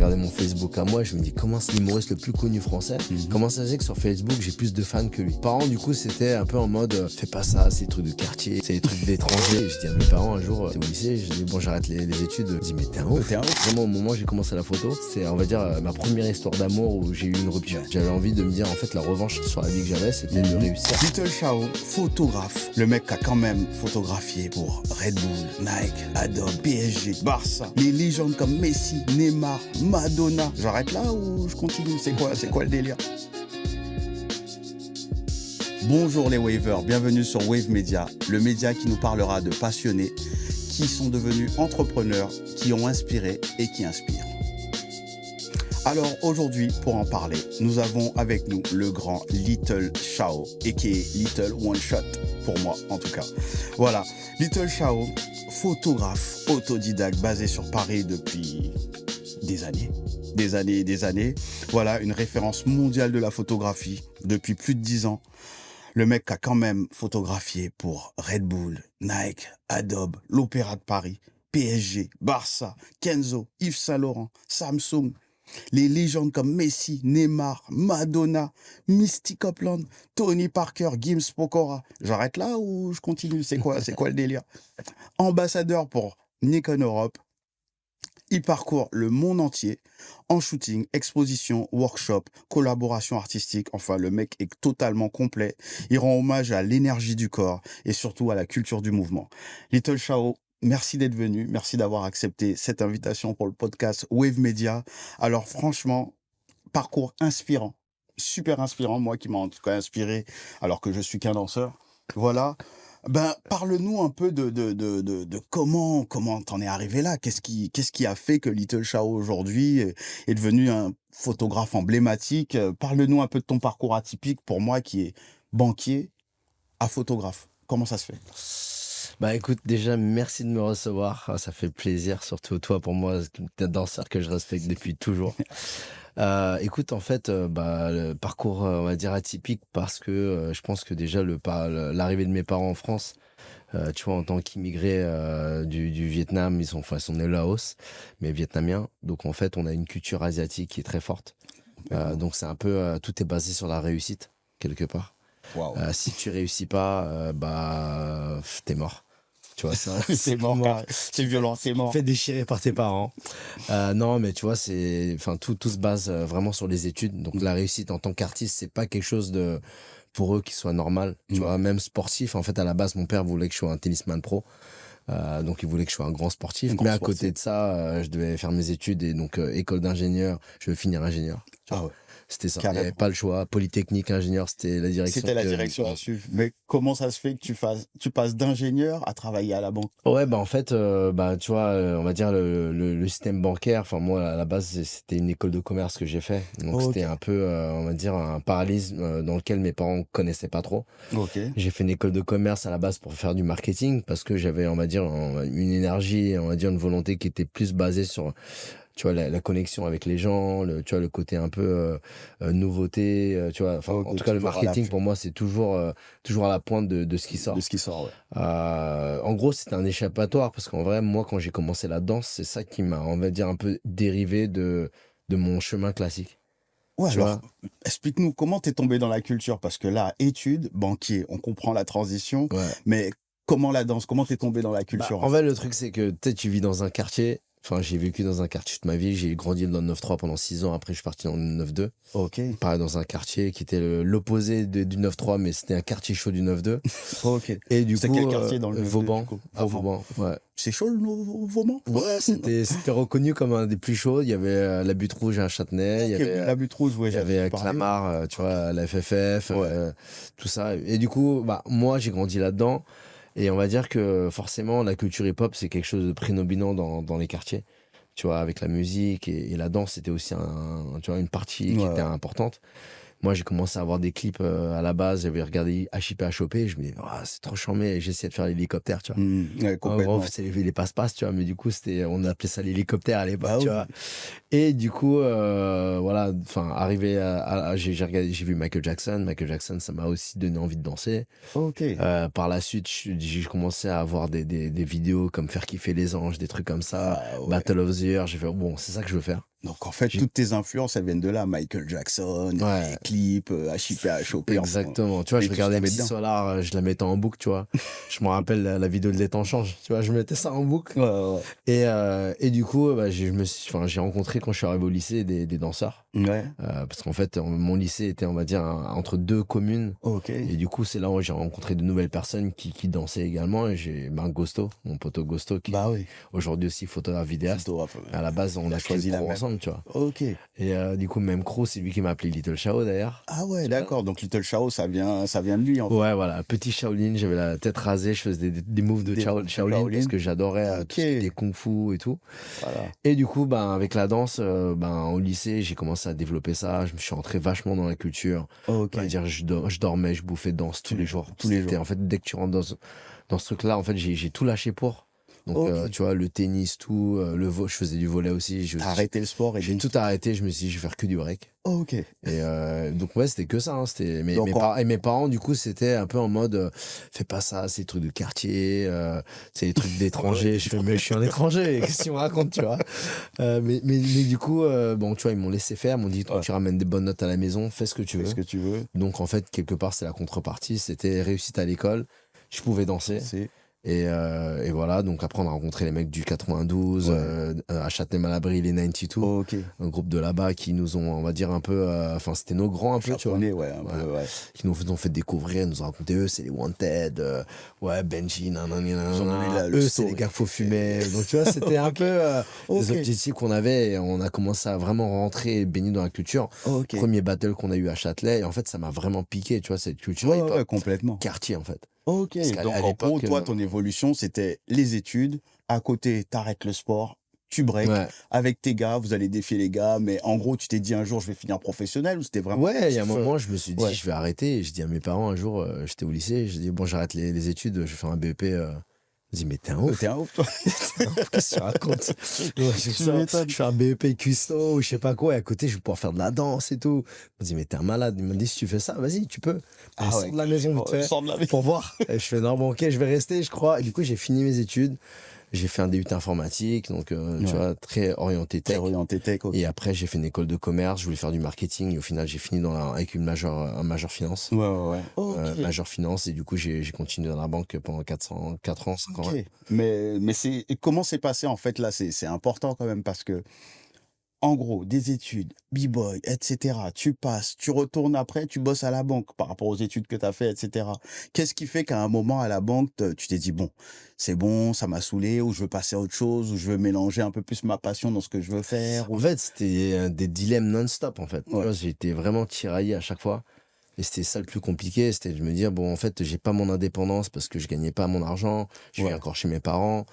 regardais mon Facebook à moi, je me dis comment c'est l'humoriste le plus connu français, comment ça se fait que sur Facebook j'ai plus de fans que lui. Parents du coup c'était un peu en mode fais pas ça, c'est des trucs de quartier, c'est des trucs d'étrangers. Je dis à mes parents un jour, j'étais au lycée, je dis bon j'arrête les études, je dis mais t'es un ouf. Vraiment au moment où j'ai commencé la photo, c'est on va dire ma première histoire d'amour où j'ai eu une rupture. J'avais envie de me dire en fait la revanche sur la vie que j'avais c'était de réussir. Little Chao, photographe, le mec qui a quand même photographié pour Red Bull, Nike, Adobe, PSG, Barça, les légendes comme Messi, Neymar, Madonna. J'arrête là ou je continue? C'est quoi le délire? Bonjour les Wavers, bienvenue sur Wave Media, le média qui nous parlera de passionnés qui sont devenus entrepreneurs, qui ont inspiré et qui inspirent. Alors aujourd'hui, pour en parler, nous avons avec nous le grand Little Chao, aka Little One Shot, pour moi en tout cas. Voilà, Little Chao, photographe autodidacte basé sur Paris depuis des années. Voilà, une référence mondiale de la photographie depuis plus de 10 ans. Le mec a quand même photographié pour Red Bull, Nike, Adobe, l'Opéra de Paris, PSG, Barça, Kenzo, Yves Saint Laurent, Samsung, les légendes comme Messi, Neymar, Madonna, Misty Copeland, Tony Parker, Gims Pokora. J'arrête là ou je continue? C'est quoi le délire? Ambassadeur pour Nikon Europe. Il parcourt le monde entier en shooting, exposition, workshop, collaboration artistique. Enfin, le mec est totalement complet. Il rend hommage à l'énergie du corps et surtout à la culture du mouvement. Little Chao, merci d'être venu. Merci d'avoir accepté cette invitation pour le podcast Wave Media. Alors franchement, parcours inspirant, super inspirant. Moi qui m'a en tout cas inspiré alors que je suis qu'un danseur. Voilà. Ben, parle-nous un peu de comment t'en es arrivé là. Qu'est-ce qui a fait que Little Chao aujourd'hui est devenu un photographe emblématique? Parle-nous un peu de ton parcours atypique pour moi qui est banquier à photographe. Comment ça se fait? Bah écoute, déjà merci de me recevoir, ça fait plaisir, surtout toi pour moi, t'es un danseur que je respecte depuis toujours. Écoute, en fait, le parcours, on va dire atypique parce que je pense que déjà l'arrivée de mes parents en France, tu vois, en tant qu'immigrés du Vietnam, ils sont nés au Laos, mais vietnamiens. Donc en fait, on a une culture asiatique qui est très forte. Donc c'est un peu, tout est basé sur la réussite quelque part. Wow. Si tu réussis pas, t'es mort. Tu vois, ça, c'est mort, c'est violent, c'est mort. Fait déchirer par tes parents. Non, mais tu vois, tout se base vraiment sur les études. Donc la réussite en tant qu'artiste, c'est pas quelque chose pour eux qui soit normal. Tu vois, même sportif. En fait, à la base, mon père voulait que je sois un tennisman pro. Donc il voulait que je sois un grand sportif. Mais à côté de ça, je devais faire mes études et donc école d'ingénieur. Je veux finir ingénieur. Ah ouais. C'était ça. Il n'y avait pas le choix. Polytechnique, ingénieur, c'était la direction. C'était la direction à suivre. Mais comment ça se fait que tu passes d'ingénieur à travailler à la banque? Ouais, en fait, tu vois, on va dire le système bancaire. Enfin, moi, à la base, c'était une école de commerce que j'ai fait. Donc, c'était un peu, on va dire, un parallélisme dans lequel mes parents connaissaient pas trop. J'ai fait une école de commerce à la base pour faire du marketing parce que j'avais, on va dire, une énergie, on va dire, une volonté qui était plus basée sur, tu vois, la connexion avec les gens, tu vois, le côté un peu nouveauté, tu vois. Enfin, en tout cas, le marketing, pour moi, c'est toujours à la pointe de ce qui sort. De ce qui sort, ouais. En gros, c'était un échappatoire parce qu'en vrai, moi, quand j'ai commencé la danse, c'est ça qui m'a, on va dire, un peu dérivé de mon chemin classique. Ouais, alors, explique-nous, comment t'es tombé dans la culture? Parce que là, études, banquier, on comprend la transition, mais comment la danse? Comment t'es tombé dans la culture? En fait, le truc, c'est que tu vis dans un quartier. Enfin, j'ai vécu dans un quartier toute ma vie. J'ai grandi dans le 9-3 pendant 6 ans. Après, je suis parti dans le 9-2. Ok. Pareil, dans un quartier qui était l'opposé du 9-3, mais c'était un quartier chaud du 9-2. Ok. Et du coup, quel quartier dans le 9-2, Vauban. Vauban, ouais. C'est chaud, le Vauban? Ouais, c'était reconnu comme un des plus chauds. Il y avait la Butte Rouge à Châtenay. Il y avait la Butte Rouge, ouais. Il y avait Clamart, tu vois, la FFF, tout ça. Et du coup, moi, j'ai grandi là-dedans. Et on va dire que forcément, la culture hip-hop, c'est quelque chose de prédominant dans les quartiers. Tu vois, avec la musique et la danse, c'était aussi tu vois, une partie qui était importante. Moi, j'ai commencé à avoir des clips à la base. J'avais regardé HIP HOP. Je me disais, c'est trop charmé. Et j'essayais de faire l'hélicoptère, tu vois. En gros, c'est les passe-passe, tu vois. Mais du coup, on appelait ça l'hélicoptère à l'époque, tu vois. Et du coup, voilà, enfin, arrivé j'ai vu Michael Jackson. Michael Jackson, ça m'a aussi donné envie de danser. Par la suite, j'ai commencé à avoir des vidéos comme Faire kiffer les anges, des trucs comme ça. Battle of the Year. J'ai fait, bon, c'est ça que je veux faire. Donc en fait, J'ai- toutes tes influences, elles viennent de là. Michael Jackson, Ouais. les clips, HIP, HOP. Exactement. Tu vois, et je tout regardais se met MC dedans. Solar, je la mettais en boucle, tu vois. Je me rappelle la vidéo de Les Temps Changent, tu vois, je mettais ça en boucle. Ouais, ouais, Et du coup, bah, j'ai rencontré quand je suis arrivé au lycée des danseurs. ouais. Ouais. Parce qu'en fait, mon lycée était, on va dire, entre deux communes. Ok. Et du coup, c'est là où j'ai rencontré de nouvelles personnes qui dansaient également. Et j'ai Ghosto, mon poteau Ghosto, qui est Bah oui. aujourd'hui aussi photographe vidéaste. Photographe. À la base, on Il a a créé choisi le la crew même. ensemble, tu vois. Ok. Et du coup, même crew, c'est lui qui m'a appelé Little Chao d'ailleurs. Ah ouais, d'accord. Donc Little Chao, ça vient de lui, en fait. Ouais, voilà, petit Shaolin, j'avais la tête rasée, je faisais des moves de Des moves de Shaolin Shaolin. parce que j'adorais tout ce qui Ok. était kung fu et tout. Voilà. Et du coup, ben, avec la danse, au lycée, j'ai commencé à développer ça. Je me suis rentré vachement dans la culture. Ok. On va dire, je dormais, je bouffais de danse tous les jours. Tous les jours. En fait, dès que tu rentres dans ce truc-là, en fait, j'ai tout lâché pour. Donc, Ok. tu vois, le tennis, tout, je faisais du volley aussi. T'as arrêté le sport et J'ai tout arrêté. Je me suis dit, je vais faire que du break. Ok. Et donc, ouais, c'était que ça. Hein. Donc, Mes parents, du coup, c'était un peu en mode, fais pas ça, c'est des trucs de quartier, c'est des trucs d'étrangers. Je fais, mais je suis un étranger, qu'est-ce qu'ils me racontent, tu vois. Mais du coup, bon, tu vois, ils m'ont laissé faire, ils m'ont dit, Ouais. tu ramènes des bonnes notes à la maison, fais ce que tu veux. Fais ce que tu veux. Donc, en fait, quelque part, c'est la contrepartie. C'était réussite à l'école. Je pouvais danser. C'est. Et voilà, donc après, on a rencontré les mecs du 92, Ouais. à Châtenay-Malabry, les 92, Ok. un groupe de là-bas qui nous ont, on va dire, un peu. Enfin, c'était nos grands, un peu, tu vois. Japonais, ouais, un peu, ouais. Qui nous ont fait découvrir, nous ont raconté eux, c'est les Wanted, ouais, Benji, nanana, Ils ont donné le eux, c'est story. les gars faux fumer. Donc, tu vois, c'était un peu Ok. les objectifs qu'on avait et on a commencé à vraiment rentrer et baigner dans la culture. Ok. Premier battle qu'on a eu à Châtelet, et en fait, ça m'a vraiment piqué, tu vois, cette culture Ouais, hip-hop. ouais, complètement. Quartier, en fait. Ok. Parce qu'à Donc, en l'époque, gros, toi, ton évolution, c'était les études. À côté, t'arrêtes le sport. Tu breaks. Ouais. Avec tes gars, vous allez défier les gars. Mais en gros, tu t'es dit un jour, je vais finir professionnel ou c'était vraiment. Ouais, il y a un kiff, moment, je me suis dit, ouais. je vais arrêter. Et je dis à mes parents, un jour, j'étais au lycée, j'ai dit, bon, j'arrête les études, je vais faire un BEP. Ils disent, mais t'es un ouf. T'es un ouf, toi. Qu'est-ce que tu racontes? Ouais, je fais un BEP cuistot ou je sais pas quoi, et à côté, je vais pouvoir faire de la danse et tout. Ils me disent, mais t'es un malade. Ils m'ont dit, si tu fais ça, vas-y, tu peux. Ah Sors ouais. de la maison, vite fait, Sors de la maison. pour voir. Et je fais, non, bon, ok, je vais rester, je crois. Et du coup, j'ai fini mes études. J'ai fait un DUT informatique, donc, tu Ouais. vois, très orienté T'es tech. orienté tech, ok. Et après, j'ai fait une école de commerce, je voulais faire du marketing, et au final, j'ai fini avec un major finance. Ouais, ouais, ouais. Ok. Major finance, et du coup, j'ai continué dans la banque pendant 4 ans, 5 ans. Ok. Ouais. Mais comment c'est passé en fait là, c'est important quand même parce que en gros, des études, b-boy, etc. Tu passes, tu retournes après, tu bosses à la banque par rapport aux études que tu as fait, etc. Qu'est-ce qui fait qu'à un moment à la banque, tu t'es dit bon, c'est bon, ça m'a saoulé, ou je veux passer à autre chose, ou je veux mélanger un peu plus ma passion dans ce que je veux faire. En fait, c'était des dilemmes non-stop, en fait. Tu Ouais. vois, j'ai été vraiment tiraillé à chaque fois. Et c'était ça le plus compliqué, c'était de me dire, bon, en fait, j'ai pas mon indépendance parce que je gagnais pas mon argent, je vis Ouais. encore chez mes parents.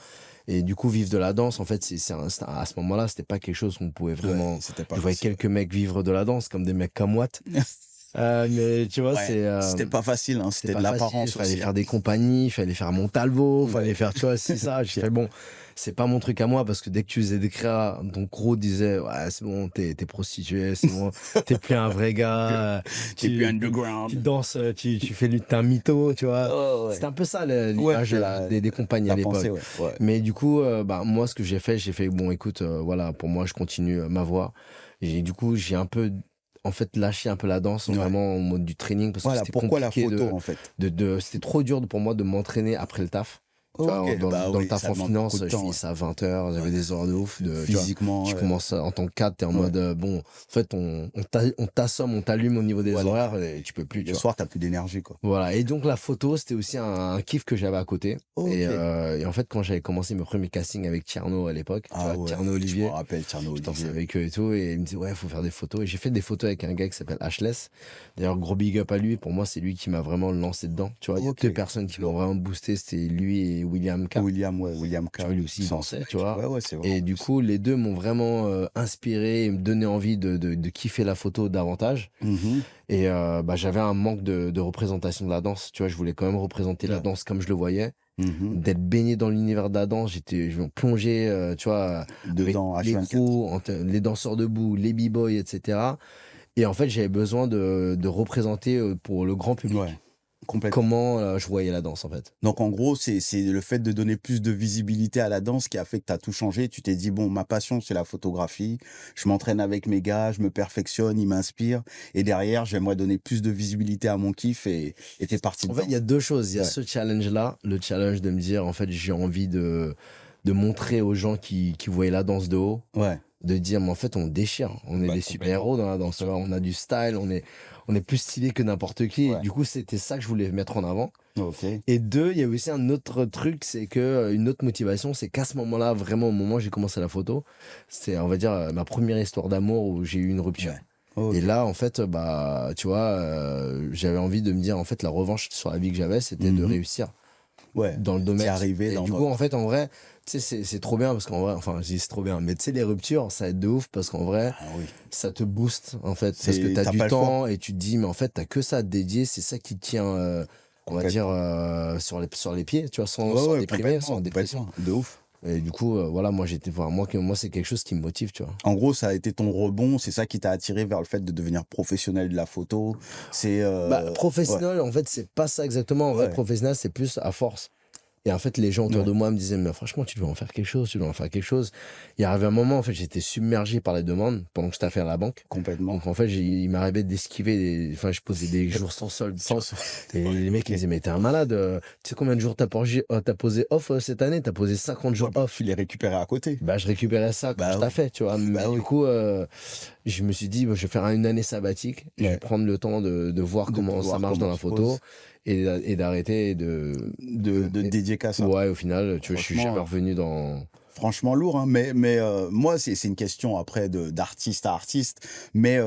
Et du coup, vivre de la danse, en fait, à ce moment-là, c'était pas quelque chose qu'on pouvait vraiment. Ouais, c'était pas Je voyais facile. quelques mecs vivre de la danse, comme des mecs comme Watt. Mais tu vois, Ouais, c'était pas facile, hein, c'était de pas facile, l'apparence il fallait aussi. faire des compagnies, il fallait faire Montalvo, il Ouais. fallait faire, tu vois, si ça. J'ai fait, bon, c'est pas mon truc à moi parce que dès que tu faisais des créas, ton gros disait, ouais, c'est bon, t'es prostitué, c'est bon, t'es plus un vrai gars, T'es plus underground. tu danses, tu fais t'es un mytho, tu vois. Oh, ouais. C'était un peu ça Ouais, l'image des compagnies à la l'époque. pensée, ouais. Ouais. Mais du coup, moi, ce que j'ai fait, bon, écoute, voilà, pour moi, je continue ma voie. Et du coup, j'ai un peu, en fait, lâché un peu la danse, Ouais. vraiment en mode du training, parce que Voilà, c'était pourquoi la compliqué photo en fait? c'était trop dur pour moi de m'entraîner après le taf. Tu vois, Ok, dans bah le oui, taf ça en demande finance, beaucoup de je temps, finissais à 20h, j'avais des horaires de ouf. Tu vois, physiquement. tu ouais. commences en tant que cadre, t'es en Ouais. mode, bon, en fait, on t'assomme, on t'allume au niveau des Voilà. horaires et tu peux plus, tu Le vois. soir, t'as plus d'énergie, quoi. Voilà, et donc la photo, c'était aussi un kiff que j'avais à côté. Ok. Et en fait, quand j'avais commencé mes premiers castings avec Tierno à l'époque, tu vois, Tierno je me Olivier, rappelle Tierno je dansais Olivier. avec eux et tout, et il me disait, ouais, faut faire des photos. Et j'ai fait des photos avec un gars qui s'appelle Ashless. D'ailleurs, gros big up à lui. Pour moi, c'est lui qui m'a vraiment lancé dedans. Tu vois, il y a Ok. deux personnes qui m'ont vraiment boosté, c'était lui et William K. William K. Tu vois, lui aussi, il dansait, tu vois. Ouais, ouais, c'est vrai. Et du coup, les deux m'ont vraiment inspiré et me donné envie de kiffer la photo davantage. Mhm. Et j'avais un manque de représentation de la danse. Tu vois, je voulais quand même représenter la Ouais. danse comme je le voyais. Mhm. D'être baigné dans l'univers de la danse, je me plongeais, tu vois, Dedans, avec les H24. crews, les danseurs debout, les b-boys, etc. Et en fait, j'avais besoin de représenter pour le grand public. Ouais. Complètement. comment je voyais la danse, en fait. Donc en gros, c'est le fait de donner plus de visibilité à la danse qui a fait que tu as tout changé. Tu t'es dit: «Bon, ma passion, c'est la photographie. Je m'entraîne avec mes gars, je me perfectionne, ils m'inspirent et derrière, j'aimerais donner plus de visibilité à mon kiff» et tu es parti En fait, dedans. il y a 2 choses. Il y a Ouais. ce challenge-là, le challenge de me dire, en fait, j'ai envie de montrer aux gens qui voyaient la danse de haut, Ouais. de dire, mais en fait, on déchire. On est Bah, des complètement. super-héros dans la danse. Tu vois. On a du style, on est plus stylé que n'importe qui. Et Ouais. du coup, c'était ça que je voulais mettre en avant. OK. Et 2, il y a aussi un autre truc, c'est que une autre motivation, c'est qu'à ce moment-là, vraiment, au moment où j'ai commencé la photo, c'est, on va dire, ma première histoire d'amour où j'ai eu une rupture. Ouais. OK. Et là, en fait, bah, tu vois, j'avais envie de me dire, en fait, la revanche sur la vie que j'avais, c'était de Mhm. réussir Ouais. dans le T'y domaine. arrivé Et dans du coup, en fait, en vrai, tu sais, c'est trop bien parce qu'en vrai, enfin, je dis c'est trop bien, mais tu sais, les ruptures, ça aide de ouf parce qu'en vrai, Ah oui. ça te booste, en fait, parce que C'est t'as t'as du pas le choix. temps et tu te dis, mais en fait, t'as que ça à te dédier, c'est ça qui te tient, on va dire, Complètement. sur les pieds, tu vois, sans, Ouais, sans ouais, déprimer, sans complètement, dépression. complètement. De ouf. Et du coup, voilà, moi, moi, c'est quelque chose qui me motive, tu vois. En gros, ça a été ton rebond, c'est ça qui t'a attiré vers le fait de devenir professionnel de la photo. C'est Bah, ouais, professionnel, en fait, c'est pas ça exactement. En vrai, ouais, professionnel, c'est plus à force. Et en fait, les gens autour ouais, de moi me disaient, mais franchement, tu dois en faire quelque chose, tu dois en faire quelque chose. Il y arrivé un moment, en fait, j'étais submergé par les demandes pendant que j'étais à faire la banque. complètement. Donc, en fait, il m'arrivait d'esquiver, enfin, je posais des jours sans solde. Sans Et les mecs, ils me disaient, mais t'es un malade. Tu sais combien de jours t'as posé off cette année? T'as posé 50 jours ouais, off. tu les récupérais à côté. Bah, je récupérais ça quand Bah je oui, taffais, tu vois. Mais bah du oui. coup, je me suis dit, bah, je vais faire une année sabbatique. Et je vais Ouais. prendre le temps de voir De comment ça voir marche dans comment la tu photo poses, et d'arrêter de te dédier qu'à ça. Ouais, au final, tu vois, je suis jamais Franchement, revenu dans. franchement lourd, hein. Mais moi, c'est une question après d'artiste à artiste. Mais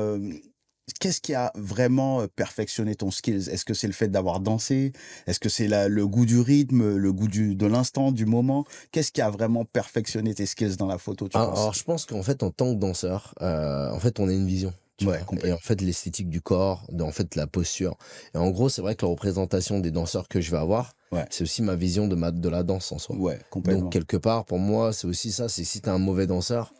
qu'est-ce qui a vraiment perfectionné ton skills? Est-ce que c'est le fait d'avoir dansé? Est-ce que c'est le goût du rythme, le goût de l'instant, du moment? Qu'est-ce qui a vraiment perfectionné tes skills dans la photo, tu Alors, penses? je pense qu'en fait, en tant que danseur, en fait, on a une vision. Tu Ouais, vois, et en complètement. fait, l'esthétique du corps, en fait, la posture. Et en gros, c'est vrai que la représentation des danseurs que je vais avoir, Ouais, c'est aussi ma vision de la danse en soi. ouais, Donc, complètement. quelque part, pour moi, c'est aussi ça. C'est si t'es un mauvais danseur,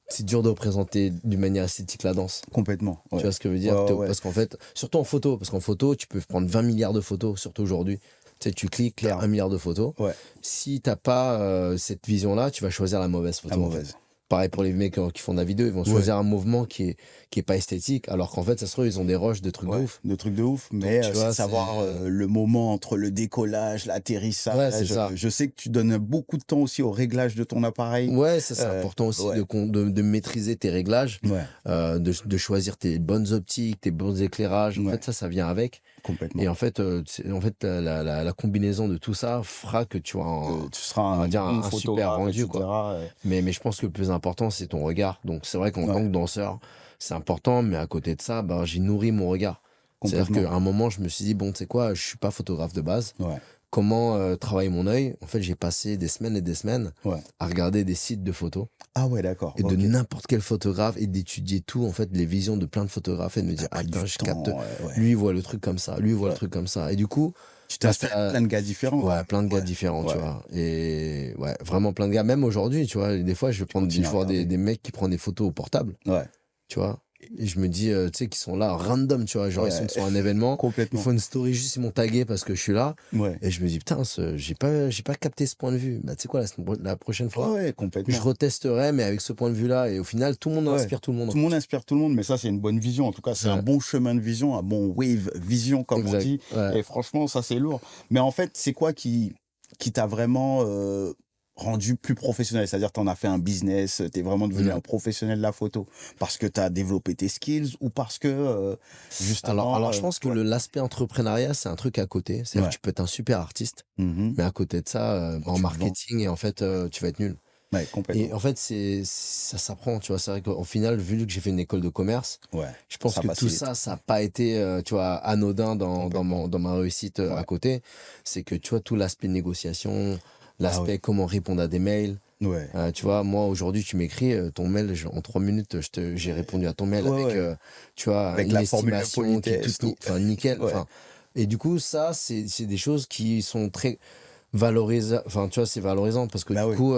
c'est dur de représenter d'une manière esthétique la danse. Complètement, Tu ouais. vois ce que je veux Ouais, dire? ouais, ouais. Parce qu'en fait, surtout en photo, parce qu'en photo, tu peux prendre 20 milliards de photos, surtout aujourd'hui. Tu sais, tu cliques, t'as Clair. 1 milliard de photos. Ouais, Si t'as pas cette vision-là, tu vas choisir la mauvaise la photo, en fait. mauvaise. Pareil pour les mecs qui font de la vidéo, ils vont Ouais, choisir un mouvement qui est pas esthétique, alors qu'en fait, ça se trouve, ils ont des rushs de trucs de ouais, ouf. de trucs de ouf. Donc, Mais tu c'est de vois, c'est. savoir le moment entre le décollage, Ouais, c'est l'atterrissage. ça. Je sais que tu donnes beaucoup de temps aussi au réglage de ton appareil. Ouais, ça, c'est important aussi Ouais, de maîtriser tes réglages, ouais, de choisir tes bonnes optiques, tes bons éclairages. En ouais, fait, ça vient avec. complètement. Et en fait, la combinaison de tout ça fera que tu as Tu seras on va un dire bon un super photographe, rendu, quoi. etc. Mais je pense que le plus important, c'est ton regard. Donc, c'est vrai qu'en tant Ouais, que danseur, c'est important, mais à côté de ça, ben, j'ai nourri mon regard. C'est-à-dire complètement. qu'à un moment, je me suis dit, bon, tu sais quoi, je suis pas photographe de base. Ouais, Comment travailler mon œil? En fait, j'ai passé des semaines et des semaines ouais. à regarder des sites de photos Ah ouais, d'accord. et de Ok. n'importe quel photographe et d'étudier tout, en fait, les visions de plein de photographes et de me T'as dire, ah, pris putain, du je temps. capte, Ouais, lui, il voit le truc comme ça, lui, il voit le ouais. truc comme ça. Et du coup, Tu bah, t'inspires de plein de gars différents. ouais, plein de gars Ouais, différents, tu ouais. vois. Et ouais, vraiment plein de gars. Même aujourd'hui, tu vois, des fois, je Continue à vois regarder. des mecs qui prennent des photos au portable, Ouais, tu vois. Et je me dis, tu sais, qu'ils sont là, random, tu vois. Genre, ils sont ouais, sur un événement, ils complètement. font une story, juste ils m'ont tagué parce que je suis là. Ouais, Et je me dis, putain, j'ai pas capté ce point de vue. Bah, tu sais quoi, la prochaine ouais, fois, ouais, je complètement. retesterai, mais avec ce point de vue-là. Et au final, tout le monde Ouais. inspire tout le monde, en Tout le fait. monde inspire tout le monde, mais ça, c'est une bonne vision. En tout cas, c'est un Ouais, bon chemin de vision, un bon wave vision, comme on exact. dit. Ouais. Et franchement, ça, c'est lourd. Mais en fait, c'est quoi qui t'a vraiment rendu plus professionnel? C'est-à-dire, tu en as fait un business, tu es vraiment devenu Mm. un professionnel de la photo parce que tu as développé tes skills ou parce que, justement, Alors, je pense que ouais. l'aspect entrepreneuriat, c'est un truc à côté. C'est-à-dire Ouais. que tu peux être un super artiste. Mhm. Mais à côté de ça, en Tu le vends. marketing, et en fait, tu vas être nul. Ouais, Et complètement. en fait, ça s'apprend, tu vois. C'est vrai qu'au final, vu que j'ai fait une école de commerce, Ouais, je pense ça que tout facilite. ça n'a pas été, tu vois, anodin Complètement. dans ma réussite à Ouais. côté. C'est que, tu vois, tout l'aspect négociation, Ah l'aspect ouais. comment répondre à des mails. Ouais. Tu vois, moi, aujourd'hui, tu m'écris ton mail, en 3 minutes, j'ai répondu à ton mail Ouais, avec, ouais. tu vois, Avec une la formule de estimation qui est politesse, toute, tout. enfin, nickel. Ouais. Enfin, et du coup, ça, c'est des choses qui sont très valorisantes. Enfin, tu vois, c'est valorisant parce que Bah du oui. coup,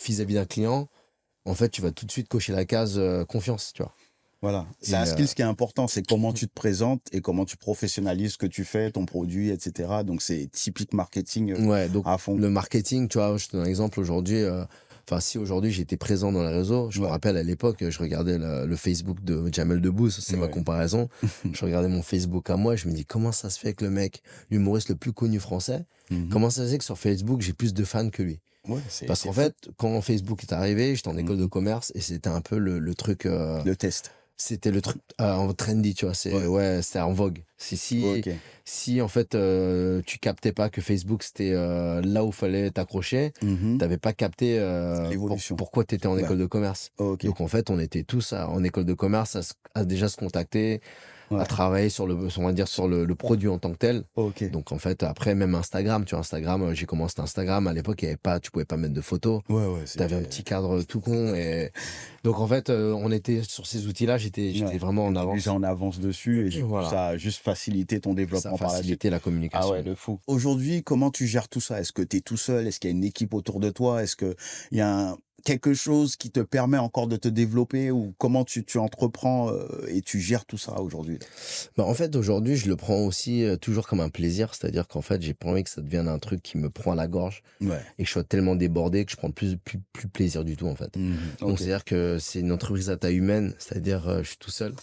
vis-à-vis d'un client, en fait, tu vas tout de suite cocher la case confiance, tu vois. Voilà, c'est Et un skill, ce qui est important, c'est comment tu te présentes et comment tu professionnalises ce que tu fais, ton produit, etc. Donc, c'est typique marketing ouais, donc à fond. le marketing, tu vois, je te donne un exemple aujourd'hui. Enfin, si aujourd'hui j'étais présent dans les réseaux, je me Ouais, rappelle à l'époque, je regardais le Facebook de Jamel Debbouze, c'est ma ouais. comparaison. Je regardais mon Facebook à moi, je me dis comment ça se fait que le mec, l'humoriste le plus connu français, Mhm. comment ça se fait que sur Facebook j'ai plus de fans que lui? Ouais, Parce c'est qu'en fou. fait, quand Facebook est arrivé, j'étais en école de Mhm. commerce et c'était un peu le truc. Le test. C'était le truc en trendy, tu vois. C'est Ouais, ouais, c'était en vogue. Si ok. si en fait tu captais pas que Facebook c'était là où fallait t'accrocher, Mhm. t'avais pas capté L'évolution. pourquoi t'étais en Ouais, école de commerce. ok. Donc en fait, on était tous en école de commerce à déjà se contacter, à Ouais, travailler on va dire sur le produit en tant que tel. ok. Donc en fait, après même Instagram, tu vois, Instagram, j'ai commencé Instagram à l'époque, il y avait pas, tu pouvais pas mettre de photos. Ouais, ouais, T'avais un c'était. petit cadre tout con et donc en fait, on était sur ces outils-là, j'étais Ouais. vraiment en T'étais déjà avance. en avance dessus et du coup, Voilà, ça a juste facilité ton ça a développement par la suite. facilité la Ah ouais, communication. de fou. Aujourd'hui, comment tu gères tout ça? Est-ce que tu es tout seul? Est-ce qu'il y a une équipe autour de toi? Est-ce qu'il y a quelque chose qui te permet encore de te développer ou comment tu entreprends et tu gères tout ça aujourd'hui? Bah, en fait, aujourd'hui, je le prends aussi toujours comme un plaisir, c'est-à-dire qu'en fait, j'ai pas envie que ça devienne un truc qui me prend à la gorge Ouais. et que je sois tellement débordé que je prends plus plaisir du tout en fait. Mhm. Donc Ok. c'est-à-dire que c'est une entreprise à taille humaine, c'est-à-dire je suis tout seul.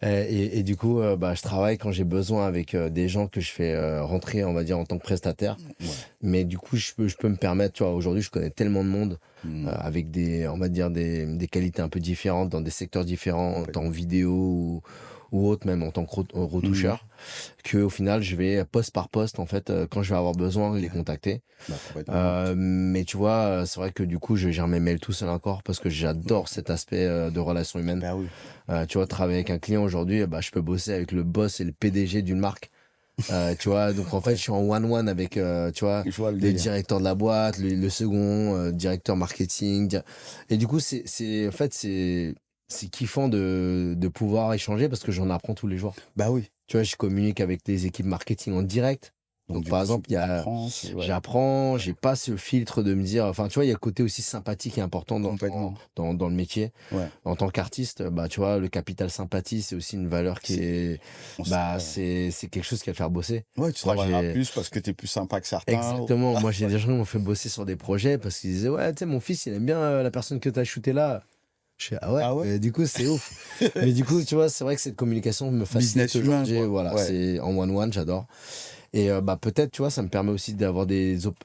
Et du coup, bah, je travaille quand j'ai besoin avec des gens que je fais rentrer, on va dire, en tant que prestataire. Ouais. Mais du coup, je peux me permettre, tu vois, aujourd'hui, je connais tellement de monde Mhm. avec on va dire, des qualités un peu différentes, dans des secteurs différents, tant en Complètement. vidéo ou autre, même en tant que Mhm. retoucheur, que au final, je vais poste par poste, en fait, quand je vais avoir besoin, les contacter. Bah, complètement. Mais tu vois, c'est vrai que du coup, je gère mes mails tout seul encore parce que j'adore cet aspect de relation humaine. Bah oui. Tu vois, travailler avec un client aujourd'hui, bah, je peux bosser avec le boss et le PDG d'une marque. Tu vois, donc en fait, Ouais, je suis en one-one avec, tu vois, je vois le le délire. directeur de la boîte, le second, directeur marketing. Et du coup, en fait, c'est kiffant de pouvoir échanger parce que j'en apprends tous les jours. Bah oui. Tu vois, je communique avec des équipes marketing en direct. Donc Donc, du par coup, exemple, tu apprends. Ouais, j'apprends, j'ai pas ce filtre de me dire, enfin, tu vois, il y a le côté aussi sympathique et important complètement. dans le métier. Ouais. En tant qu'artiste, bah, tu vois, le capital sympathie, c'est aussi une valeur qui C'est, est, bah, ouais. c'est quelque chose qui va faire bosser. Ouais, tu Moi, travailleras j'ai, plus parce que tu es plus sympa que certains. exactement, moi, j'ai des gens qui m'ont fait bosser sur des projets parce qu'ils disaient, ouais, tu sais, mon fils, il aime bien la personne que t'as shooté là. Je fais, ah ouais, Ah ouais? et du coup, c'est ouf. Mais du coup, tu vois, c'est vrai que cette communication me facilite Business humain, aujourd'hui. quoi. Voilà, Ouais. c'est en one-one, j'adore. Et bah, peut-être, tu vois, ça me permet aussi d'avoir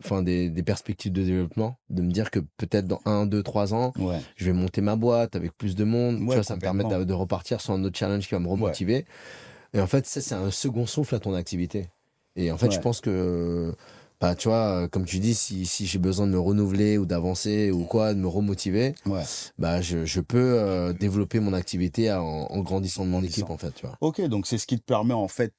enfin, des perspectives de développement, de me dire que peut-être dans 1, 2, 3 ans, Ouais. je vais monter ma boîte avec plus de monde. Tu Ouais, vois, ça me permet complètement. de repartir sur un autre challenge qui va me Ouais. remotiver. Et en fait, ça, c'est un second souffle à ton activité. Et en fait, je Ouais. pense que, bah, tu vois, comme tu dis, si j'ai besoin de me renouveler ou d'avancer ou quoi, de me remotiver, Ouais. bah, je peux développer mon activité en grandissant de mon équipe, Grandissant. en fait, tu vois. Ok, donc c'est ce qui te permet en fait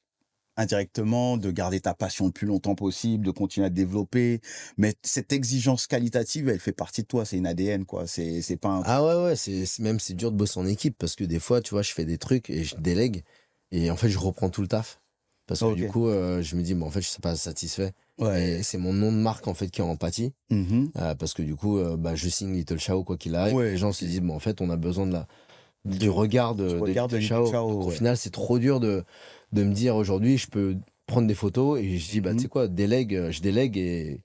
indirectement de garder ta passion le plus longtemps possible, de continuer à te développer. Mais cette exigence qualitative, elle fait partie de toi. C'est une ADN, quoi. C'est pas un truc. Ah ouais, ouais, même c'est dur de bosser en équipe parce que des fois, tu vois, je fais des trucs et je délègue et en fait, je reprends tout le taf. Parce que Ok. du coup, je me dis, bon, en fait, je suis pas satisfait. Et Ouais. c'est mon nom de marque, en fait, qui est en pâtit. Mhm. Parce que du coup, bah, je signe Little Chao quoi qu'il arrive. Les Ouais, gens donc se disent, bon, en fait, on a besoin du du, regard du de regard de Little Little Chao. Chao, Donc au ouais. final, c'est trop dur de me dire aujourd'hui, je peux prendre des photos et je dis, bah, tu Mhm. sais quoi, je délègue et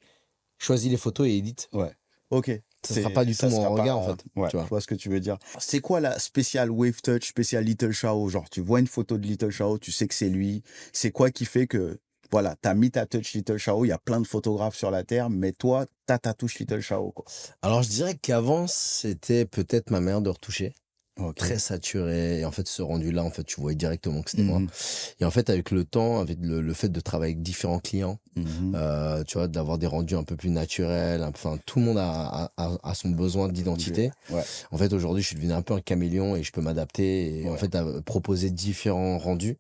choisis les photos et édite. Ouais. Ok. Ça sera pas du tout Ça mon sera regard, en pas. fait. Ouais, Tu je vois. vois ce que tu veux dire. C'est quoi la spéciale Wave Touch, spéciale Little Shao? Genre, tu vois une photo de Little Shao, tu sais que c'est lui. C'est quoi qui fait que, voilà, t'as mis ta touch Little Shao, il y a plein de photographes sur la Terre, mais toi, t'as ta touche Little Shao, quoi. Alors, je dirais qu'avant, c'était peut-être ma manière de retoucher. Ok. Très saturé. Et en fait, ce rendu-là, en fait, tu voyais directement que c'était moi. Mhm. Et en fait, avec le temps, avec le fait de travailler avec différents clients, Mhm. tu vois, d'avoir des rendus un peu plus naturels, enfin, tout le monde a son besoin d'identité. Ouais. En fait, aujourd'hui, je suis devenu un peu un caméléon et je peux m'adapter et en Ouais. fait, à proposer différents rendus.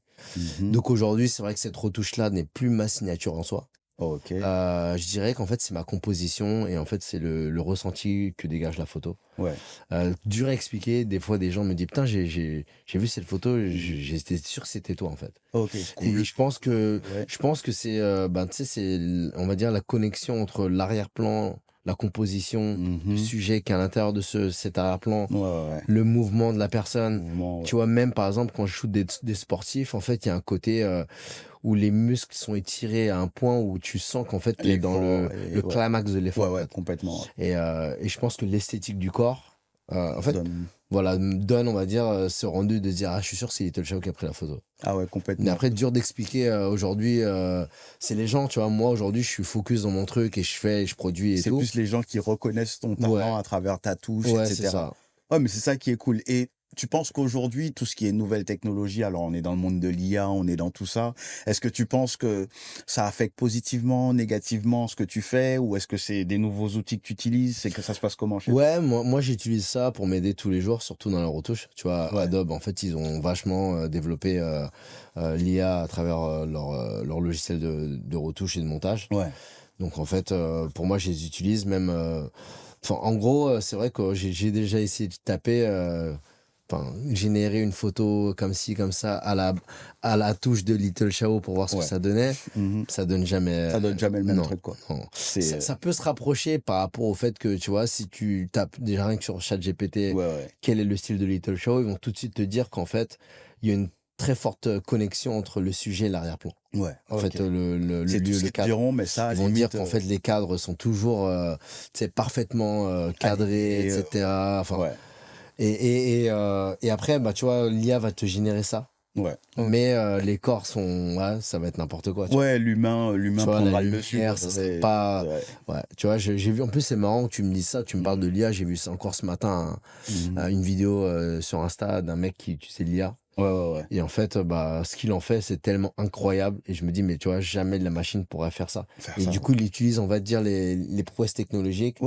Mhm. Donc aujourd'hui, c'est vrai que cette retouche-là n'est plus ma signature en soi. Ok. Je dirais qu'en fait, c'est ma composition et en fait, c'est le ressenti que dégage la photo. Ouais. Dur à expliquer. Des fois, des gens me disent, putain, j'ai vu cette photo, j'étais sûr que c'était toi, en fait. Ok. Et Cool. je pense que c'est, ben, tu sais, c'est, on va dire, la connexion entre l'arrière-plan, la composition du sujet qui est à l'intérieur de cet arrière-plan, Ouais. le mouvement de la personne. Mouvement, ouais. Tu vois, même par exemple, quand je shoot des sportifs, en fait, il y a un côté où les muscles sont étirés à un point où tu sens qu'en fait, tu es dans le climax de l'effort. Ouais, complètement. Et je pense que l'esthétique du corps, en fait, Donne... voilà, me donne, on va dire, ce rendu de dire, ah, je suis sûr que c'est Little Chao qui a pris la photo. Ah ouais, complètement. Mais après, dur d'expliquer aujourd'hui, c'est les gens, tu vois. Moi, aujourd'hui, je suis focus dans mon truc et je fais, je produis et tout. C'est plus les gens qui reconnaissent ton talent à travers ta touche, ouais, etc. C'est ça. Ouais, mais c'est ça qui est cool. Et tu penses qu'aujourd'hui, tout ce qui est nouvelle technologie, alors on est dans le monde de l'IA, on est dans tout ça, est-ce que tu penses que ça affecte positivement, négativement ce que tu fais, ou est-ce que c'est des nouveaux outils que tu utilises, c'est que ça se passe comment chez toi? Ouais, moi j'utilise ça pour m'aider tous les jours, surtout dans la retouche. Tu vois, Adobe, en fait, ils ont vachement développé l'IA à travers leur logiciel de retouche et de montage. Ouais. Donc en fait, pour moi, je les utilise même... en gros, c'est vrai que j'ai déjà essayé de taper... générer une photo comme ci, comme ça, à la touche de Little Chao pour voir ce que ça donnait. Ça donne jamais... Ça donne jamais le même truc, quoi. Non. Ça peut se rapprocher par rapport au fait que, tu vois, si tu tapes déjà rien que sur ChatGPT, quel est le style de Little Chao, ils vont tout de suite te dire qu'en fait, il y a une très forte connexion entre le sujet et l'arrière-plan. Ouais. En fait, le cadre. Diront, mais ça, ils vont dire qu'en fait, les cadres sont toujours parfaitement cadrés, etc. Enfin, et après, bah, tu vois, l'IA va te générer ça. Ouais. Mais les corps sont... Ouais, ça va être n'importe quoi. Ouais, l'humain prendra le dessus. Ça serait pas... Ouais, tu vois, j'ai vu... En plus, c'est marrant que tu me dises ça. Tu me parles de l'IA. J'ai vu ça encore ce matin, une vidéo sur Insta d'un mec qui utilisait l'IA. Ouais. Et en fait, bah, ce qu'il en fait, c'est tellement incroyable. Et je me dis, mais tu vois, jamais la machine pourrait faire ça. Du coup, il utilise, on va dire, les prouesses technologiques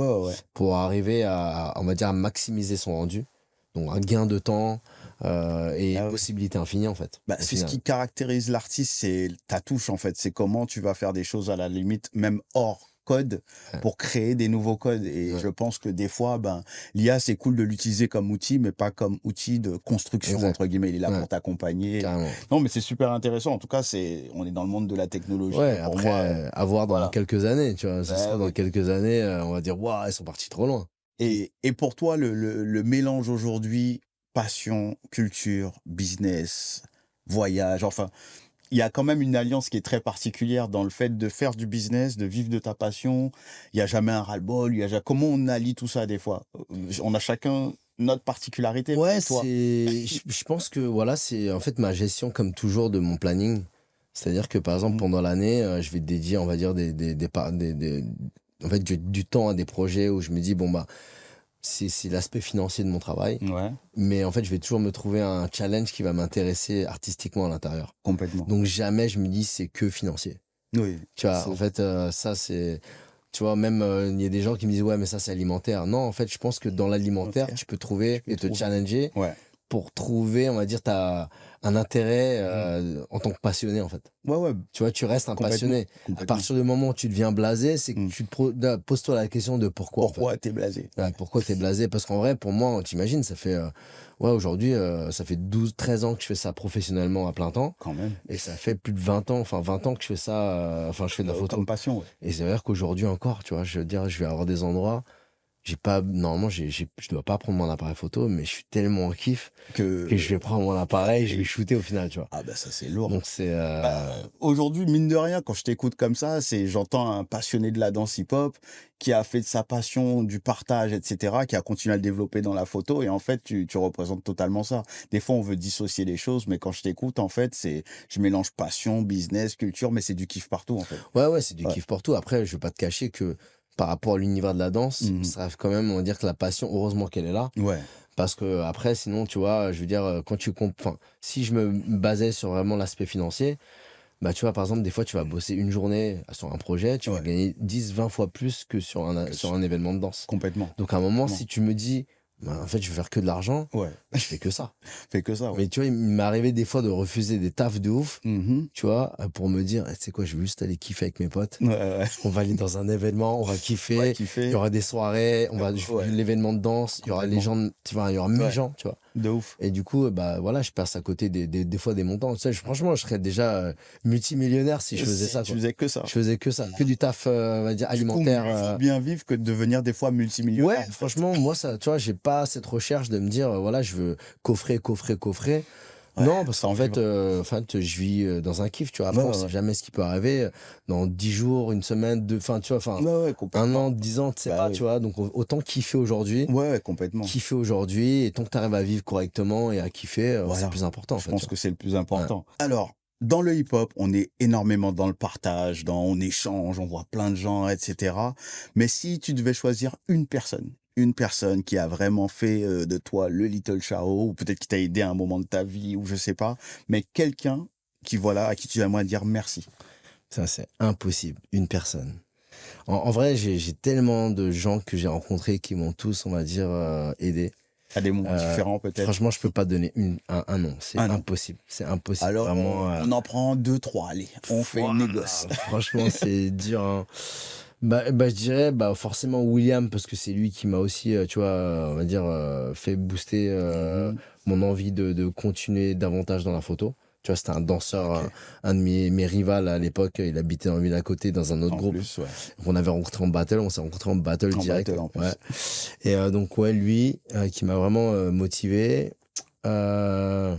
pour arriver à, on va dire, à maximiser son rendu. Donc, un gain de temps et possibilité infinie, en fait. Bah, c'est ce qui caractérise l'artiste, c'est ta touche, en fait. C'est comment tu vas faire des choses à la limite, même hors code, pour créer des nouveaux codes. Et je pense que des fois, l'IA, c'est cool de l'utiliser comme outil, mais pas comme outil de construction, entre guillemets. Il est là pour t'accompagner. Non, mais c'est super intéressant. En tout cas, on est dans le monde de la technologie. Ouais, après, à voir dans quelques années, tu vois. Ça sera dans quelques années, on va dire, waouh, ils sont partis trop loin. Et pour toi, le mélange aujourd'hui, passion, culture, business, voyage, enfin, il y a quand même une alliance qui est très particulière dans le fait de faire du business, de vivre de ta passion. Il n'y a jamais un ras-le-bol. Comment on allie tout ça des fois? On a chacun notre particularité. Ouais, je pense que voilà, c'est en fait ma gestion comme toujours de mon planning. C'est-à-dire que par exemple pendant l'année, je vais dédier, on va dire, en fait, du temps à des projets où je me dis, bon, bah, c'est l'aspect financier de mon travail. Mais en fait, je vais toujours me trouver un challenge qui va m'intéresser artistiquement à l'intérieur. Complètement. Donc, jamais je me dis, c'est que financier. Oui. Tu vois, en fait, ça, c'est... Tu vois, même, il y a des gens qui me disent, ouais, mais ça, c'est alimentaire. Non, en fait, je pense que dans l'alimentaire, tu peux trouver et te challenger pour trouver, on va dire, un intérêt en tant que passionné, en fait. Tu vois, tu restes un passionné. À partir du moment où tu deviens blasé, c'est que tu te poses-toi la question de pourquoi. Pourquoi t'es blasé? Pourquoi t'es blasé? Parce qu'en vrai, pour moi, t'imagines, ça fait... aujourd'hui, ça fait 13 ans que je fais ça professionnellement à plein temps. Quand même. Et ça fait plus de 20 ans que je fais ça... je fais de la photo. Comme passion, Et c'est vrai qu'aujourd'hui encore, tu vois, je veux dire, je vais avoir des endroits... Normalement, je dois pas prendre mon appareil photo, mais je suis tellement en kiff que je vais prendre mon appareil, je vais shooter au final, tu vois. Ah, ça, c'est lourd. Donc, c'est... aujourd'hui, mine de rien, quand je t'écoute comme ça, j'entends un passionné de la danse hip-hop qui a fait de sa passion du partage, etc., qui a continué à le développer dans la photo. Et en fait, tu représentes totalement ça. Des fois, on veut dissocier les choses, mais quand je t'écoute, en fait, je mélange passion, business, culture, mais c'est du kiff partout, en fait. Ouais, c'est du kiff partout. Après, je veux pas te cacher que par rapport à l'univers de la danse, ça reste quand même, on va dire que la passion, heureusement qu'elle est là. Parce que après, sinon, tu vois, je veux dire, si je me basais sur vraiment l'aspect financier, bah, tu vois, par exemple, des fois, tu vas bosser une journée sur un projet, tu vas gagner 10-20 fois plus que sur un événement de danse. Complètement. Donc, à un moment, si tu me dis, en fait, je veux faire que de l'argent, je fais que ça. Mais tu vois, il m'est arrivé des fois de refuser des tafs de ouf, tu vois, pour me dire, tu sais quoi, je veux juste aller kiffer avec mes potes. On va aller dans un événement, on va kiffer. Il y aura des soirées, l'événement de danse, il y aura les gens, tu vois, il y aura mes gens, tu vois. De ouf. Et du coup, bah voilà, je passe à côté des fois des montants. Tu sais, franchement, je serais déjà multimillionnaire si je faisais Si ça, tu quoi. faisais que ça. Je faisais que ça, que du taf, on va dire, Du coup, alimentaire. mieux vaut bien vivre que de devenir des fois Ouais, multimillionnaire. En fait. franchement, moi, ça, tu vois, j'ai pas cette recherche de me dire, voilà, je veux coffrer, coffrer, coffrer. Ouais, Non, parce qu'en sans vivre. fait, je vis dans un kiff, tu vois. Après, Ouais, on ouais, sait ouais. jamais ce qui peut arriver dans 10 jours, une semaine, deux, enfin, tu vois, enfin, Ouais, ouais, un complètement. an, 10 ans, tu sais Bah pas, oui. tu vois. Donc, autant kiffer aujourd'hui, Ouais, ouais, complètement. et tant que tu arrives à vivre correctement et à kiffer, c'est le Voilà. plus important, en Je fait, pense tu que c'est le plus vois. Ouais. important. Alors, dans le hip-hop, on est énormément dans le partage, on échange, on voit plein de gens, etc. Mais si tu devais choisir une personne qui a vraiment fait de toi le Little Charo, ou peut-être qui t'a aidé à un moment de ta vie, ou je sais pas, mais quelqu'un qui, voilà, à qui tu aimerais dire merci. Ça, c'est impossible. Une personne. En vrai, j'ai tellement de gens que j'ai rencontrés qui m'ont tous, on va dire, aidé. À des moments Euh, différents, peut-être. Franchement, je peux pas donner un nom. C'est Ah non. impossible. C'est impossible. Alors, Vraiment. on en prend 2, 3, allez, on fait une négoce. Franchement, c'est dur, hein. Je dirais forcément William, parce que c'est lui qui m'a aussi, tu vois, on va dire, fait booster Mhm. mon envie de continuer davantage dans la photo. Tu vois, c'était un danseur, Ok. un de mes rivales à l'époque. Il habitait dans la ville à côté, dans un autre En groupe. plus, ouais. On avait rencontré en battle, on s'est rencontré en battle En direct. battle, en plus. Ouais. Et donc, ouais, lui, qui m'a vraiment motivé. Euh,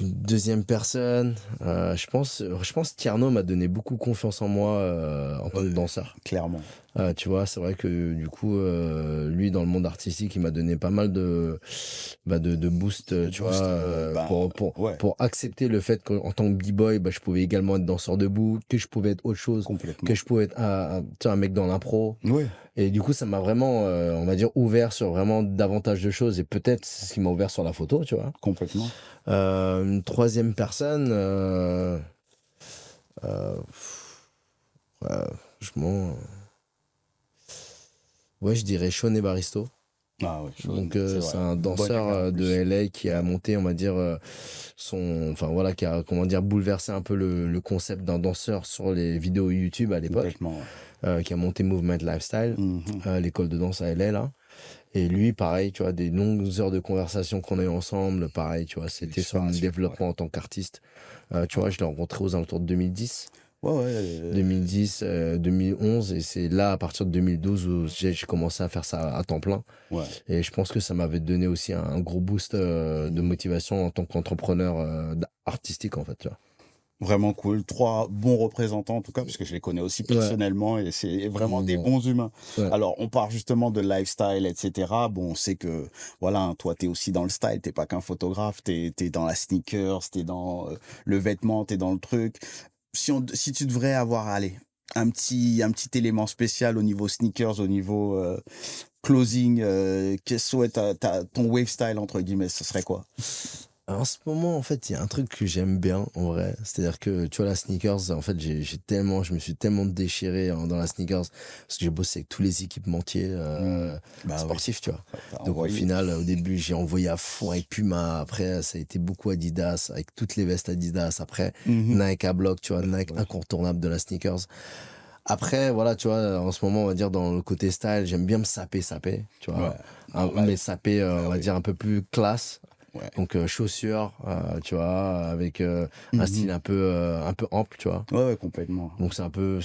Une deuxième personne, je pense Tierno m'a donné beaucoup confiance en moi en tant que danseur. Clairement. Tu vois, c'est vrai que du coup, lui, dans le monde artistique, il m'a donné pas mal de boost, De tu boost, vois, ouais, pour accepter le fait qu'en tant que b-boy, je pouvais également être danseur debout, que je pouvais être autre chose, complètement. que je pouvais être tu vois, un mec dans l'impro. Ouais. Et du coup, ça m'a vraiment, on va dire, ouvert sur vraiment davantage de choses. Et peut-être c'est ce qui m'a ouvert sur la photo, tu vois. Complètement. Une troisième personne, franchement, ouais, je dirais Sean Baristo. Ah ouais, chaud, Donc, c'est c'est vrai. un Bonne danseur humeur, en de plus. LA qui a monté, on va dire, enfin voilà, qui a, comment dire, bouleversé un peu le concept d'un danseur sur les vidéos YouTube à l'époque, Complètement, ouais. qui a monté Movement Lifestyle, Mhm. l'école de danse à LA, là. Et lui, pareil, tu vois, des longues heures de conversation qu'on a eu ensemble, pareil, tu vois, c'était sur mon L'inspiration, développement en tant qu'artiste. Tu ouais. vois, je l'ai rencontré aux alentours de 2010. Ouais, ouais. 2010, 2011, et c'est là, à partir de 2012, où j'ai commencé à faire ça à temps plein. Ouais. Et je pense que ça m'avait donné aussi un gros boost de motivation en tant qu'entrepreneur artistique, en fait, tu vois. Vraiment cool. 3 bons représentants, en tout cas, parce que je les connais aussi Ouais. personnellement et c'est vraiment des Ouais. bons humains. Ouais. Alors, on parle justement de lifestyle, etc. Bon, on sait que, voilà, hein, toi, t'es aussi dans le style, t'es pas qu'un photographe, t'es dans la sneakers, t'es dans le vêtement, t'es dans le truc. Si tu devrais avoir, allez, un petit élément spécial au niveau sneakers, au niveau closing, quel serait ton wave style, entre guillemets, ce serait quoi? En ce moment, en fait, il y a un truc que j'aime bien, en vrai. C'est-à-dire que, tu vois, la sneakers, en fait, je me suis tellement déchiré dans la sneakers parce que j'ai bossé avec tous les équipementiers Bah oui, sportifs, tu vois. t'as Donc, au envoyé. final, au début, j'ai envoyé à fond avec Puma. Après, ça a été beaucoup Adidas, avec toutes les vestes Adidas. Après, Mhm. Nike à bloc, tu vois, Nike Ouais. incontournable de la sneakers. Après, voilà, tu vois, en ce moment, on va dire, dans le côté style, j'aime bien me saper, tu vois. Ouais, normal. Mais saper, on va oui. dire, un peu plus classe. Ouais. Donc chaussures, tu vois, avec un Mhm. style un peu ample, tu vois. Ouais, ouais, complètement. Donc c'est un peu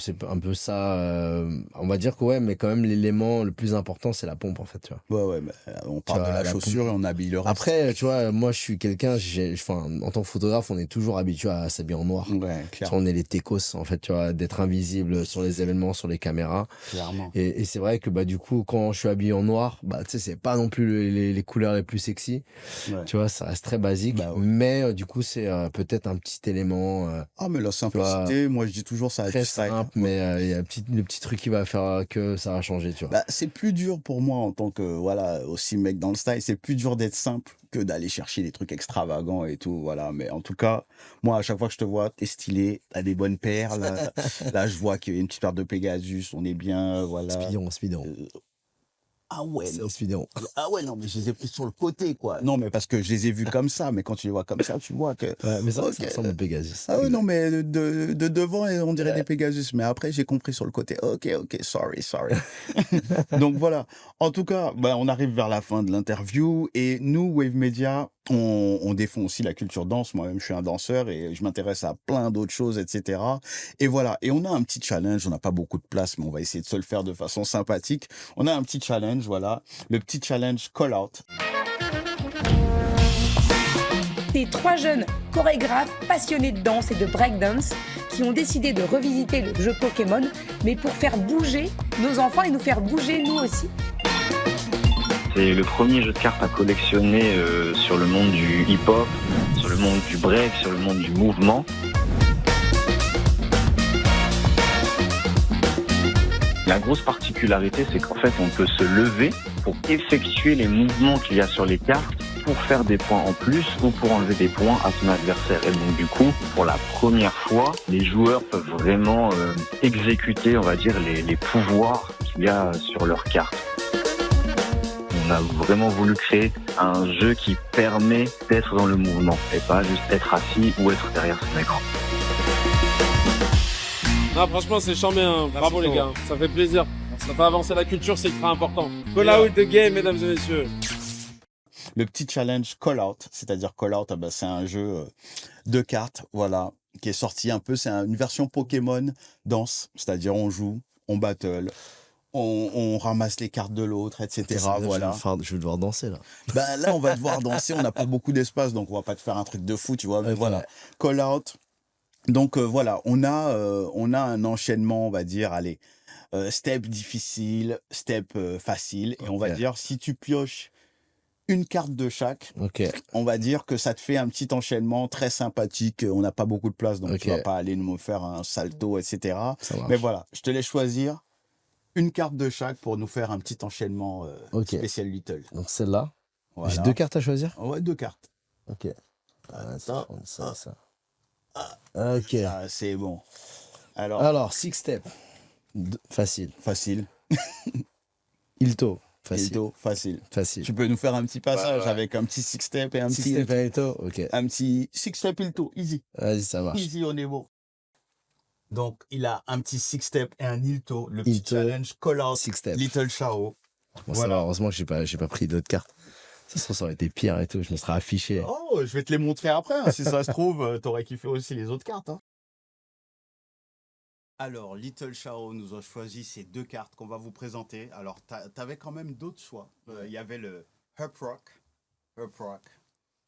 ça. On va dire que ouais, mais quand même l'élément le plus important c'est la pompe en fait, tu vois. Ouais, ouais, mais on Tu parle de vois, la la chaussure et pompe. on habille le reste. Après, tu vois, moi je suis quelqu'un, enfin, en tant que photographe, on est toujours habitué à s'habiller en noir. Ouais, Tu vois, clairement. on est les techos en fait, tu vois, d'être invisible sur les événements, sur les caméras. Clairement. Et c'est vrai que du coup, quand je suis habillé en noir, tu sais, c'est pas non plus les couleurs les plus sexy. Ouais. Tu vois, ça reste très basique, Bah ouais. mais du coup, c'est peut-être un petit élément Ah, mais la simplicité, moi je dis toujours ça a très du style. simple, mais il y a le petit truc qui va faire que ça va changer, tu vois. Bah, c'est plus dur pour moi en tant que, voilà, aussi mec dans le style, c'est plus dur d'être simple que d'aller chercher des trucs extravagants et tout, voilà. Mais en tout cas, moi, à chaque fois que je te vois, t'es stylé, t'as des bonnes perles. Là, je vois qu'il y a une petite paire de Pegasus, on est bien, voilà. Speedon. Euh, Ah ouais, C'est non. Spideron. Ah ouais, non, mais je les ai pris sur le côté, quoi. Non, mais parce que je les ai vus comme ça, mais quand tu les vois comme ça, tu vois que. Ouais, mais ça, Ok. ça ressemble au Pegasus. Ah ouais, Exact. non, mais de devant, on dirait des Pégasus. Mais après, j'ai compris sur le côté. Ok, sorry. Donc voilà. En tout cas, bah, on arrive vers la fin de l'interview. Et nous, Wave Media, on défend aussi la culture danse. Moi-même, je suis un danseur et je m'intéresse à plein d'autres choses, etc. Et voilà. Et on a un petit challenge. On n'a pas beaucoup de place, mais on va essayer de se le faire de façon sympathique. On a un petit challenge, voilà. Le petit challenge Call Out. C'est 3 jeunes chorégraphes passionnés de danse et de breakdance qui ont décidé de revisiter le jeu Pokémon, mais pour faire bouger nos enfants et nous faire bouger nous aussi. C'est le premier jeu de cartes à collectionner sur le monde du hip-hop, sur le monde du break, sur le monde du mouvement. La grosse particularité, c'est qu'en fait, on peut se lever pour effectuer les mouvements qu'il y a sur les cartes pour faire des points en plus ou pour enlever des points à son adversaire. Et donc, du coup, pour la première fois, les joueurs peuvent vraiment exécuter, on va dire, les pouvoirs qu'il y a sur leurs cartes. On a vraiment voulu créer un jeu qui permet d'être dans le mouvement et pas juste être assis ou être derrière son écran. Non, franchement, c'est chambé, hein. Bravo les gars, ça fait plaisir. Ça fait avancer la culture, c'est très important. Call out the game, mesdames et messieurs. Le petit challenge Call Out, c'est-à-dire Call Out, bah, c'est un jeu de cartes, voilà, qui est sorti un peu, c'est une version Pokémon danse, c'est-à-dire on joue, on battle, on ramasse les cartes de l'autre, etc. Voilà. Je vais devoir danser là. Ben, là, on va devoir danser, on n'a pas beaucoup d'espace, donc on va pas te faire un truc de fou, tu vois, mais Ok. voilà. Call Out. Donc voilà, on a un enchaînement, on va dire, allez, step difficile, step facile, et on va Ok. dire, si tu pioches une carte de chaque, Ok. on va dire que ça te fait un petit enchaînement très sympathique. On n'a pas beaucoup de place, donc tu Ok. vas pas aller nous faire un salto, etc. Ça marche. Mais voilà, je te laisse choisir une carte de chaque pour nous faire un petit enchaînement Ok. spécial Little. Donc celle-là. Voilà. J'ai 2 cartes à choisir. Ouais, 2 cartes. Ok. Attends. Ça. Ok. Ça, c'est bon. Alors, Alors, Six Step. Facile. facile. Ilto. Facile. Ilto, facile. Facile. Tu peux nous faire un petit passage Ouais. avec un petit six step et un Six petit Step et Ilto. Ok. un petit six step Ilto, easy. Vas-y, ça marche. Easy, on est bon. Donc, il a un petit six step et un Ilto, le petit Ilto, challenge Call Out Six Step. Little Shao. Bon, ça Voilà. va, heureusement que j'ai pas pris d'autres cartes. Ça aurait été pire et tout. Je me serais affiché. Oh, je vais te les montrer après. Hein. Si ça se trouve, t'aurais kiffé aussi les autres cartes. Hein. Alors, Little Shao nous a choisi ces 2 cartes qu'on va vous présenter. Alors, t'avais quand même d'autres choix. Il y avait le Herp Rock,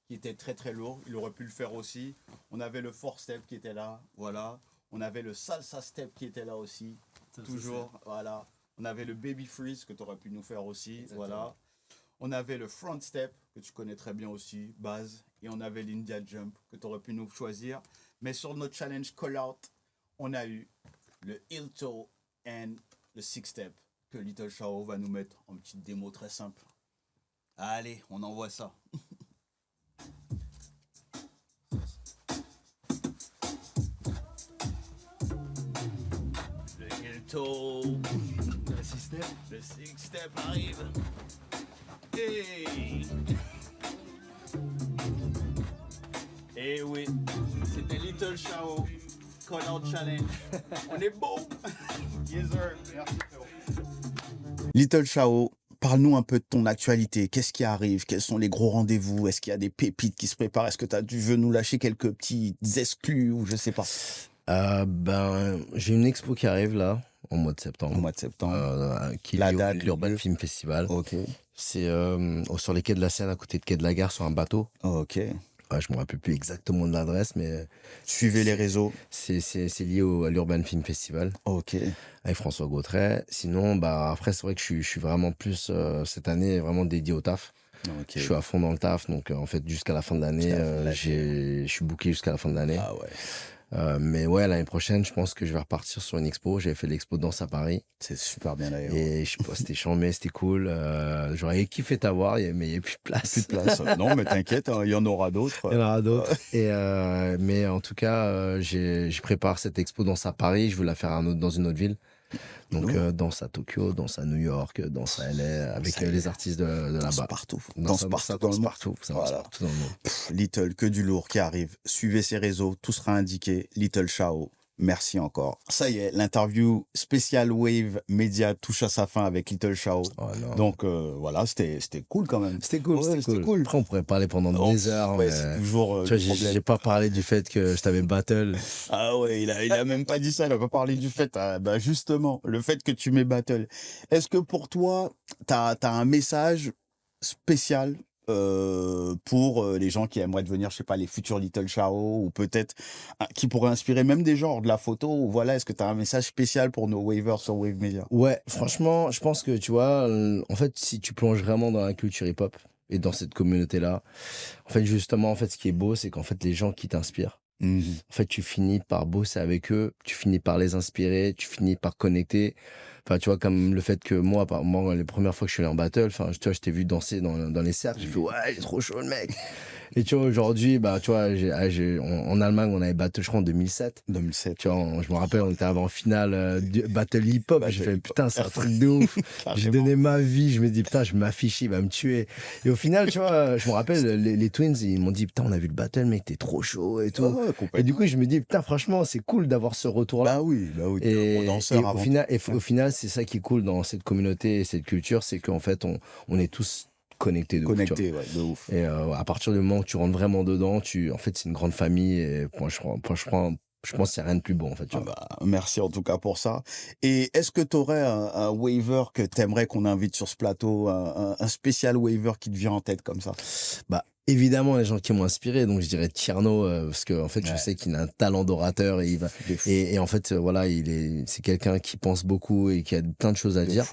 qui était très très lourd. Il aurait pu le faire aussi. On avait le Four Step qui était là. Voilà. On avait le Salsa Step qui était là aussi. Toujours. Voilà. On avait le Baby Freeze que tu aurais pu nous faire aussi. Exactement. Voilà. On avait le Front Step que tu connais très bien aussi, base. Et on avait l'India Jump que tu aurais pu nous choisir. Mais sur notre challenge Call Out, on a eu le Ilto and le Six Step que Little Shao va nous mettre en petite démo très simple. Allez, on envoie ça. Le Ilto, le Six Step arrive. Hey! Eh oui, c'était Little Shao. Call Out Challenge. On est beau. Yes, sir. Merci. Little Shao, parle-nous un peu de ton actualité. Qu'est-ce qui arrive? Quels sont les gros rendez-vous? Est-ce qu'il y a des pépites qui se préparent? Est-ce que tu veux nous lâcher quelques petits exclus ou je sais pas? J'ai une expo qui arrive là, au mois de septembre. Au mois de septembre. Qui La est date, l'Urban Film Festival. Ok. C'est sur les quais de la Seine, à côté de quai de la Gare, sur un bateau. Ok. Ouais, je me rappelle plus exactement de l'adresse, mais Suivez les réseaux. c'est lié à l'Urban Film Festival. Ok. Avec François Gautret. Sinon, après, c'est vrai que je suis vraiment plus, cette année, vraiment dédié au taf. Ok. Je suis à fond dans le taf, donc en fait, jusqu'à la fin de l'année, je suis booké jusqu'à la fin de l'année. Ah ouais. Mais ouais, l'année prochaine, je pense que je vais repartir sur une expo. J'avais fait l'expo Danse à Paris. C'est super bien d'ailleurs. Et je sais pas, c'était chambé, c'était cool. J'aurais kiffé t'avoir, mais il n'y a plus de place. Plus de place. Non, mais t'inquiète, hein, il y en aura d'autres. Il y en aura d'autres. Mais en tout cas, je prépare cette expo Danse à Paris. Je veux la faire dans une autre ville. Donc, danse à Tokyo, danse à New York, danse à LA, avec les artistes de là-bas. Partout. Danse partout dans le monde. partout. Ça marche Voilà. partout dans le monde. Little, que du lourd qui arrive. Suivez ses réseaux, tout sera indiqué. Little Chao, merci encore. Ça y est, l'interview spéciale Wave Media touche à sa fin avec Little Chao. Oh, non. Donc voilà, c'était cool quand même. C'était cool, Ouais, c'était cool. Après, on pourrait parler pendant des heures. Ouais, mais, c'est toujours tu vois, le problème. j'ai pas parlé du fait que je t'avais battle. Ah ouais, il a même pas dit ça, il a pas parlé du fait, bah justement, le fait que tu m'aies battle. Est-ce que pour toi, t'as un message spécial pour les gens qui aimeraient devenir, je sais pas, les futurs Little Chao, ou peut-être qui pourraient inspirer même des genres de la photo, ou voilà, est-ce que tu as un message spécial pour nos wavers sur Wave Media? Ouais, franchement, je pense que, tu vois, en fait, si tu plonges vraiment dans la culture hip-hop et dans cette communauté-là, en fait, justement, en fait, ce qui est beau, c'est qu'en fait, les gens qui t'inspirent, en fait, tu finis par bosser avec eux, tu finis par les inspirer, tu finis par connecter. Enfin, tu vois, comme le fait que moi, les premières fois que je suis allé en battle, enfin, tu vois, je t'ai vu danser dans les cercles, j'ai fait, ouais, il est trop chaud, le mec. Et tu vois, aujourd'hui, bah, tu vois, en Allemagne, on avait battle, je crois, en 2007. 2007. Tu vois, je me rappelle, on était en finale du battle hip-hop. J'ai fait, putain, c'est un truc de ouf. J'ai donné ma vie. Je me dis, putain, je vais m'afficher, il va me tuer. Et au final, tu vois, je me rappelle, les Twins, ils m'ont dit, putain, on a vu le battle, mec, t'es trop chaud et tout. Ouais, et du coup, je me dis, putain, franchement, c'est cool d'avoir ce retour-là. Bah oui. Et, danseur avant au final, c'est ça qui est cool dans cette communauté et cette culture, c'est qu'en fait, on est tous connectés. Connectés, ouais, de ouf. Et à partir du moment où tu rentres vraiment dedans, en fait, c'est une grande famille. Et moi, je pense qu'il n'y a rien de plus beau, en fait. Tu vois. Bah, merci en tout cas pour ça. Et est-ce que tu aurais un waver que tu aimerais qu'on invite sur ce plateau, un spécial waver qui te vient en tête comme ça? Bah, évidemment, les gens qui m'ont inspiré, donc je dirais Tierno, parce que en fait, je sais qu'il a un talent d'orateur et en fait, voilà, c'est quelqu'un qui pense beaucoup et qui a plein de choses à dire.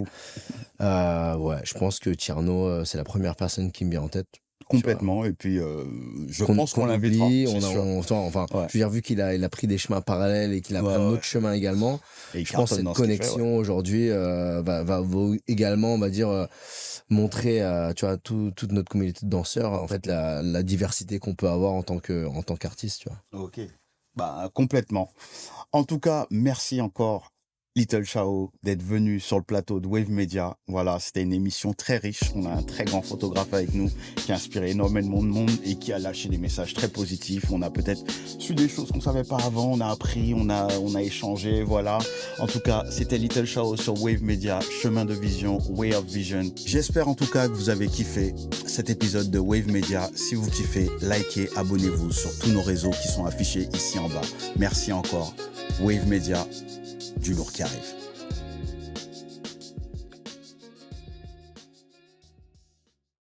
Ouais, je pense que Tierno, c'est la première personne qui me vient en tête. Complètement, et puis je pense qu'on l'invitera. Je veux dire, vu qu'il a pris des chemins parallèles et qu'il a pris un autre chemin également, et je pense que cette connexion aujourd'hui va également, on va dire, montrer tu vois, toute notre communauté de danseurs, en fait, la diversité qu'on peut avoir en tant qu'artiste. Tu vois. Ok, bah, complètement. En tout cas, merci encore Little Chao d'être venu sur le plateau de Wave Media. Voilà, c'était une émission très riche. On a un très grand photographe avec nous qui a inspiré énormément de monde et qui a lâché des messages très positifs. On a peut-être su des choses qu'on savait pas avant. On a appris, on a échangé. Voilà. En tout cas, c'était Little Chao sur Wave Media, chemin de vision, Way of Vision. J'espère en tout cas que vous avez kiffé cet épisode de Wave Media. Si vous kiffez, likez, abonnez-vous sur tous nos réseaux qui sont affichés ici en bas. Merci encore. Wave Media. Du lourd qui arrive.